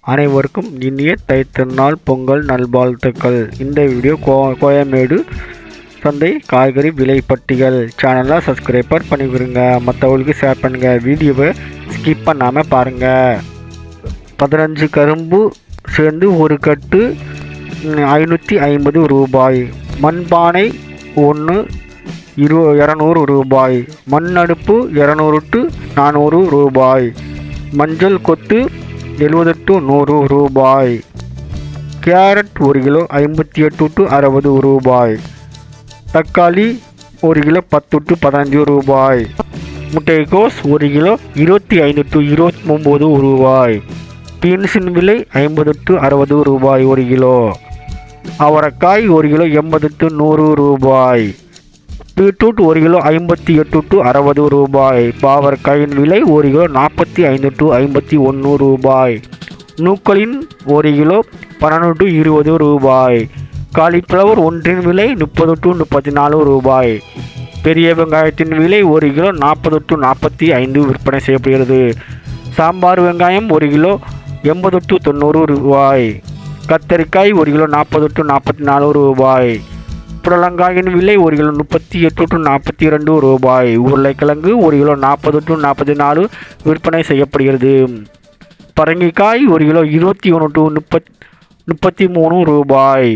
அனைவருக்கும் இனிய தைத்திருநாள் பொங்கல் நல்வாழ்த்துக்கள். இந்த வீடியோ கோயம்பேடு சந்தை காய்கறி விலை பட்டியல் சேனலை சப்ஸ்கிரைபர் பண்ணிவிடுங்க, மற்றவங்களுக்கு ஷேர் பண்ணுங்கள். வீடியோவை ஸ்கிப் பண்ணாமல் பாருங்கள். 15 கரும்பு சேர்ந்து ஒரு கட்டு 550 ரூபாய். மண்பானை 1 200 ரூபாய். மண் அடுப்பு 200 to 400 ரூபாய். மஞ்சள் கொத்து 70 to 100 ரூபாய். கேரட் 1 கிலோ 58 to 60 ரூபாய். தக்காளி 1 கிலோ 10 to 15 ரூபாய். முட்டைக்கோஸ் 1 கிலோ 25 to 29 ரூபாய். பீன்ஸின் விலை 50 to 60 ரூபாய் 1 கிலோ. அவரைக்காய் 1 கிலோ 80 to 100 ரூபாய். பீட்ரூட் 1 கிலோ 58 to 60 ரூபாய். பாவற்காயின் விலை 1 கிலோ 45 to 51 ரூபாய். நூக்களின் 1 கிலோ 12 to 20 ரூபாய். காலிஃப்ளவர் ஒன்றின் விலை 30 to 34 ரூபாய். பெரிய வெங்காயத்தின் விலை 1 கிலோ 40 to 45 விற்பனை செய்யப்படுகிறது. சாம்பார் வெங்காயம் 1 கிலோ 80 to 90 ரூபாய். கத்தரிக்காய் 1 கிலோ 40 to 44 ரூபாய். புடலங்காயின் விலை 1 கிலோ 38 to 42 ரூபாய். உருளைக்கிழங்கு 1 கிலோ 40 to 44 விற்பனை செய்யப்படுகிறது. பரங்கிக்காய் 1 கிலோ 21 to 33 ரூபாய்.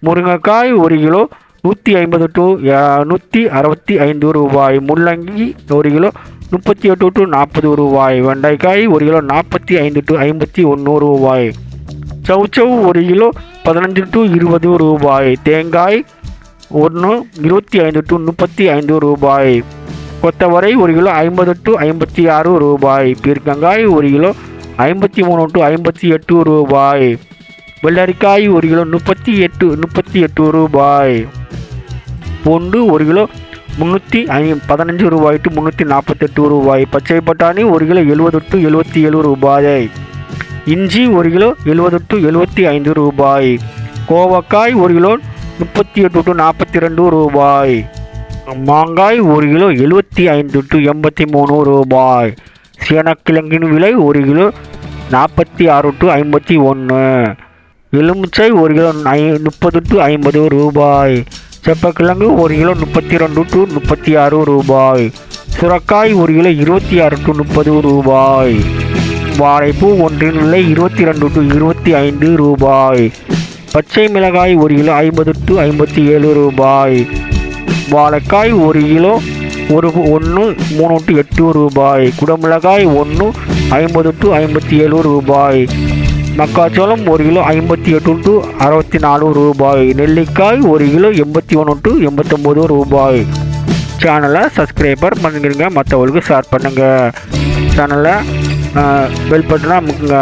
முருங்கைக்காய் 1 கிலோ 150 to 165 ரூபாய். முள்ளங்கி 1 கிலோ 38 to 40 ரூபாய். வெண்டைக்காய் 1 கிலோ 45 to 51 ரூபாய். சவுச்சவ் 1 கிலோ 15 to 20 ரூபாய். தேங்காய் 1 25 to 35 ரூபாய். கொத்தவரை 1 கிலோ 50 to 56 ரூபாய். பீர்க்கங்காய் 1 கிலோ 53 to 58 ரூபாய். வெள்ளரிக்காய் 1 கிலோ 38 ரூபாய். பூண்டு 1 கிலோ 315 ரூபாய் to 348 ரூபாய். பச்சை பட்டாணி 1 கிலோ 70 to 77 ரூபாய். இஞ்சி 1 கிலோ 70 to 75 ரூபாய். கோவக்காய் 1 கிலோ 38 to 42 ரூபாய். மாங்காய் 1 கிலோ 75 to 83 ரூபாய். சேனக்கிழங்கின் விலை 1 கிலோ 46 to 51. எலுமிச்சை 1 கிலோ 30 to 50 ரூபாய். செப்பக்கிழங்கு 1 கிலோ 32 to 36 ரூபாய். சுரக்காய் 1 கிலோ 26 to 30 ரூபாய். வாழைப்பூ ஒன்றின் விலை 22 to 25 ரூபாய். பச்சை மிளகாய் 1 கிலோ 50 to 57 ரூபாய். வாழைக்காய் 1 கிலோ 1 3 to 8 ரூபாய். குடமிளகாய் 1 50 to 57 ரூபாய். மக்காச்சோளம் 1 கிலோ 58 to 64 ரூபாய். நெல்லிக்காய் 1 கிலோ 81 to 89 ரூபாய். சேனலை சப்ஸ்கிரைபர் பண்ணுங்க, மற்றவங்களுக்கு ஷேர் பண்ணுங்கள். சேனலை பெல் பட்டனை அமுக்குங்க.